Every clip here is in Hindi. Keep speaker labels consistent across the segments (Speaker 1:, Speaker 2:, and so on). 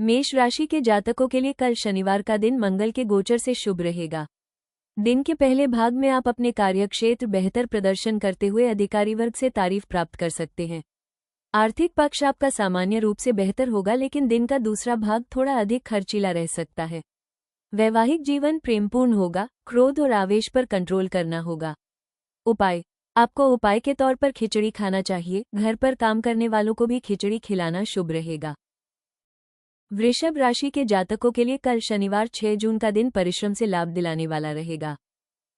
Speaker 1: मेष राशि के जातकों के लिए कल शनिवार का दिन मंगल के गोचर से शुभ रहेगा। दिन के पहले भाग में आप अपने कार्यक्षेत्र बेहतर प्रदर्शन करते हुए अधिकारी वर्ग से तारीफ प्राप्त कर सकते हैं। आर्थिक पक्ष आपका सामान्य रूप से बेहतर होगा, लेकिन दिन का दूसरा भाग थोड़ा अधिक खर्चीला रह सकता है। वैवाहिक जीवन प्रेमपूर्ण होगा, क्रोध और आवेश पर कंट्रोल करना होगा। उपाय, आपको उपाय के तौर पर खिचड़ी खाना चाहिए। घर पर काम करने वालों को भी खिचड़ी खिलाना शुभ रहेगा। वृषभ राशि के जातकों के लिए कल शनिवार 6 जून का दिन परिश्रम से लाभ दिलाने वाला रहेगा।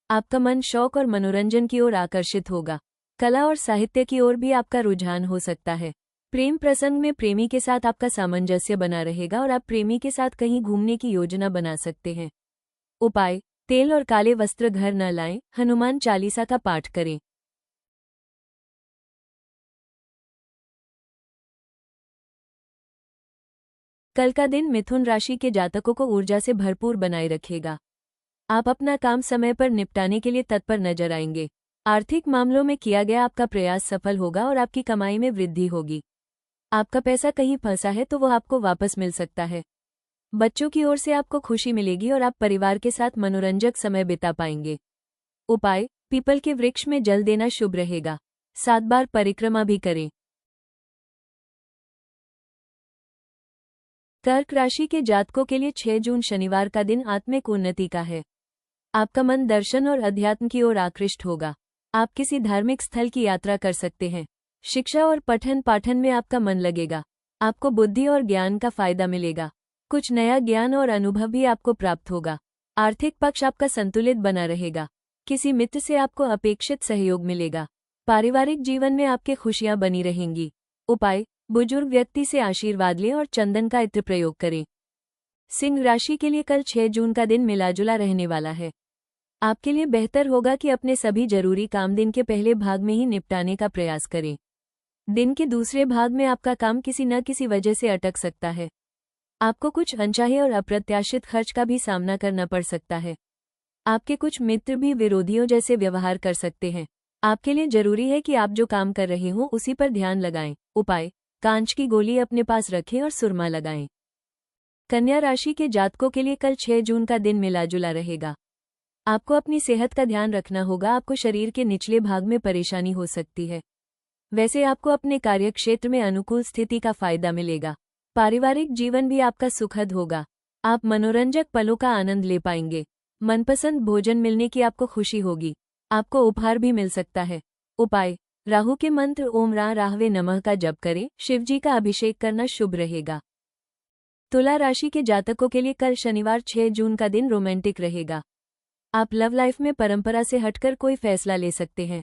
Speaker 1: आपका मन शौक और मनोरंजन की ओर आकर्षित होगा। कला और साहित्य की ओर भी आपका रुझान हो सकता है। प्रेम प्रसंग में प्रेमी के साथ आपका सामंजस्य बना रहेगा और आप प्रेमी के साथ कहीं घूमने की योजना बना सकते हैं। उपाय, तेल और काले वस्त्र घर न लाएं, हनुमान चालीसा का पाठ करें। कल का दिन मिथुन राशि के जातकों को ऊर्जा से भरपूर बनाए रखेगा। आप अपना काम समय पर निपटाने के लिए तत्पर नजर आएंगे। आर्थिक मामलों में किया गया आपका प्रयास सफल होगा और आपकी कमाई में वृद्धि होगी। आपका पैसा कहीं फंसा है तो वो आपको वापस मिल सकता है। बच्चों की ओर से आपको खुशी मिलेगी और आप परिवार के साथ मनोरंजक समय बिता पाएंगे। उपाय, पीपल के वृक्ष में जल देना शुभ रहेगा। 7 बार परिक्रमा भी करें। कर्क राशि के जातकों के लिए 6 जून शनिवार का दिन आत्मिक उन्नति का है। आपका मन दर्शन और अध्यात्म की ओर आकृष्ट होगा। आप किसी धार्मिक स्थल की यात्रा कर सकते हैं। शिक्षा और पठन पाठन में आपका मन लगेगा। आपको बुद्धि और ज्ञान का फायदा मिलेगा। कुछ नया ज्ञान और अनुभव भी आपको प्राप्त होगा। आर्थिक पक्ष आपका संतुलित बना रहेगा। किसी मित्र से आपको अपेक्षित सहयोग मिलेगा। पारिवारिक जीवन में आपके खुशियां बनी रहेंगी। उपाय, बुजुर्ग व्यक्ति से आशीर्वाद लें और चंदन का इत्र प्रयोग करें। सिंह राशि के लिए कल 6 जून का दिन मिलाजुला रहने वाला है। आपके लिए बेहतर होगा कि अपने सभी जरूरी काम दिन के पहले भाग में ही निपटाने का प्रयास करें। दिन के दूसरे भाग में आपका काम किसी न किसी वजह से अटक सकता है। आपको कुछ अनचाहे और अप्रत्याशित खर्च का भी सामना करना पड़ सकता है। आपके कुछ मित्र भी विरोधियों जैसे व्यवहार कर सकते हैं। आपके लिए जरूरी है कि आप जो काम कर रहे हो उसी पर ध्यान लगाएं। उपाय, कांच की गोली अपने पास रखें और सुरमा लगाएं। कन्या राशि के जातकों के लिए कल 6 जून का दिन मिलाजुला रहेगा। आपको अपनी सेहत का ध्यान रखना होगा। आपको शरीर के निचले भाग में परेशानी हो सकती है। वैसे आपको अपने कार्यक्षेत्र में अनुकूल स्थिति का फायदा मिलेगा। पारिवारिक जीवन भी आपका सुखद होगा। आप मनोरंजक पलों का आनंद ले पाएंगे। मनपसंद भोजन मिलने की आपको खुशी होगी। आपको उपहार भी मिल सकता है। उपाय, राहु के मंत्र ओम रा राहवे नमः का जप करें। शिवजी का अभिषेक करना शुभ रहेगा। तुला राशि के जातकों के लिए कल शनिवार 6 जून का दिन रोमांटिक रहेगा। आप लव लाइफ में परंपरा से हटकर कोई फैसला ले सकते हैं।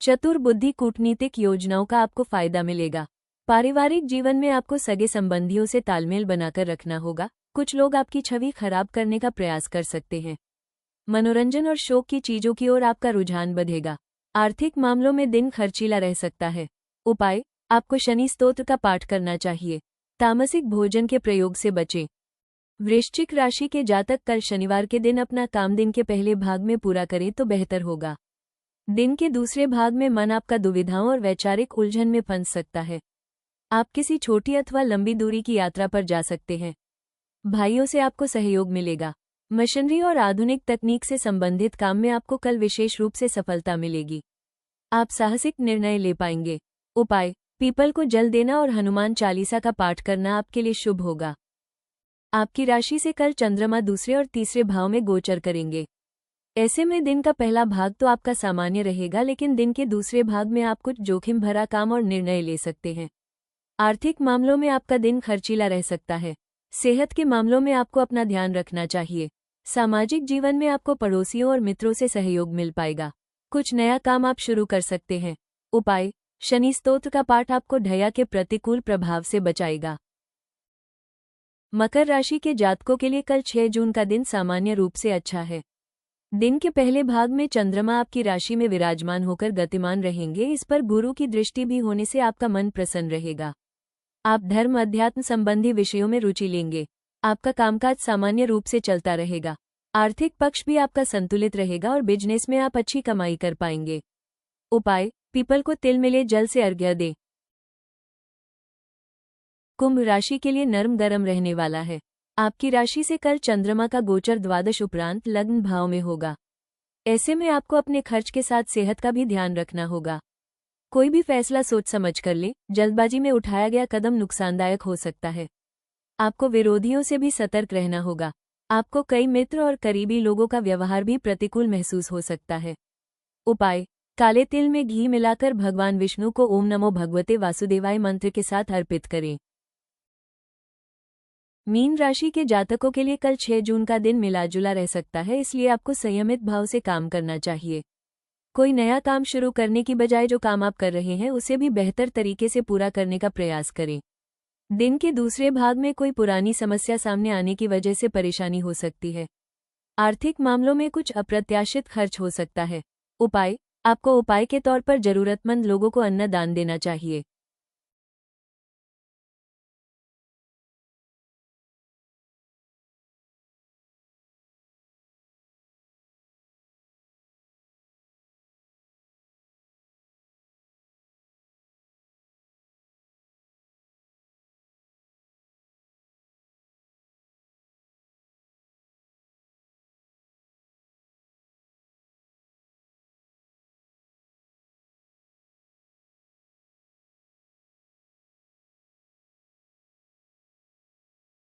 Speaker 1: चतुर बुद्धि कूटनीतिक योजनाओं का आपको फायदा मिलेगा। पारिवारिक जीवन में आपको सगे संबंधियों से तालमेल बनाकर रखना होगा। कुछ लोग आपकी छवि खराब करने का प्रयास कर सकते हैं। मनोरंजन और शौक की चीजों की ओर आपका रुझान बढ़ेगा। आर्थिक मामलों में दिन खर्चीला रह सकता है। उपाय, आपको शनि स्तोत्र का पाठ करना चाहिए। तामसिक भोजन के प्रयोग से बचें। वृश्चिक राशि के जातक कल शनिवार के दिन अपना काम दिन के पहले भाग में पूरा करें तो बेहतर होगा। दिन के दूसरे भाग में मन आपका दुविधाओं और वैचारिक उलझन में फंस सकता है। आप किसी छोटी अथवा लंबी दूरी की यात्रा पर जा सकते हैं। भाइयों से आपको सहयोग मिलेगा। मशीनरी और आधुनिक तकनीक से संबंधित काम में आपको कल विशेष रूप से सफलता मिलेगी। आप साहसिक निर्णय ले पाएंगे। उपाय, पीपल को जल देना और हनुमान चालीसा का पाठ करना आपके लिए शुभ होगा। आपकी राशि से कल चंद्रमा दूसरे और तीसरे भाव में गोचर करेंगे। ऐसे में दिन का पहला भाग तो आपका सामान्य रहेगा, लेकिन दिन के दूसरे भाग में आप कुछ जोखिम भरा काम और निर्णय ले सकते हैं। आर्थिक मामलों में आपका दिन खर्चीला रह सकता है। सेहत के मामलों में आपको अपना ध्यान रखना चाहिए। सामाजिक जीवन में आपको पड़ोसियों और मित्रों से सहयोग मिल पाएगा। कुछ नया काम आप शुरू कर सकते हैं। उपाय, शनि स्तोत्र का पाठ आपको ढया के प्रतिकूल प्रभाव से बचाएगा। मकर राशि के जातकों के लिए कल 6 जून का दिन सामान्य रूप से अच्छा है। दिन के पहले भाग में चंद्रमा आपकी राशि में विराजमान होकर गतिमान रहेंगे। इस पर गुरु की दृष्टि भी होने से आपका मन प्रसन्न रहेगा। आप धर्म अध्यात्म संबंधी विषयों में रुचि लेंगे। आपका कामकाज सामान्य रूप से चलता रहेगा। आर्थिक पक्ष भी आपका संतुलित रहेगा और बिजनेस में आप अच्छी कमाई कर पाएंगे। उपाय, पीपल को तिल मिले जल से अर्घ्य दें। कुंभ राशि के लिए नरम गरम रहने वाला है। आपकी राशि से कल चंद्रमा का गोचर द्वादश उपरांत लग्न भाव में होगा। ऐसे में आपको अपने खर्च के साथ सेहत का भी ध्यान रखना होगा। कोई भी फैसला सोच समझ कर ले, जल्दबाजी में उठाया गया कदम नुकसानदायक हो सकता है। आपको विरोधियों से भी सतर्क रहना होगा। आपको कई मित्र और करीबी लोगों का व्यवहार भी प्रतिकूल महसूस हो सकता है। उपाय: काले तिल में घी मिलाकर भगवान विष्णु को ओम नमो भगवते वासुदेवाय मंत्र के साथ अर्पित करें। मीन राशि के जातकों के लिए कल 6 जून का दिन मिला-जुला रह सकता है, इसलिए आपको संयमित भाव से काम करना चाहिए। कोई नया काम शुरू करने की बजाय जो काम आप कर रहे हैं उसे भी बेहतर तरीके से पूरा करने का प्रयास करें। दिन के दूसरे भाग में कोई पुरानी समस्या सामने आने की वजह से परेशानी हो सकती है। आर्थिक मामलों में कुछ अप्रत्याशित खर्च हो सकता है। उपाय: आपको उपाय के तौर पर जरूरतमंद लोगों को अन्न दान देना चाहिए।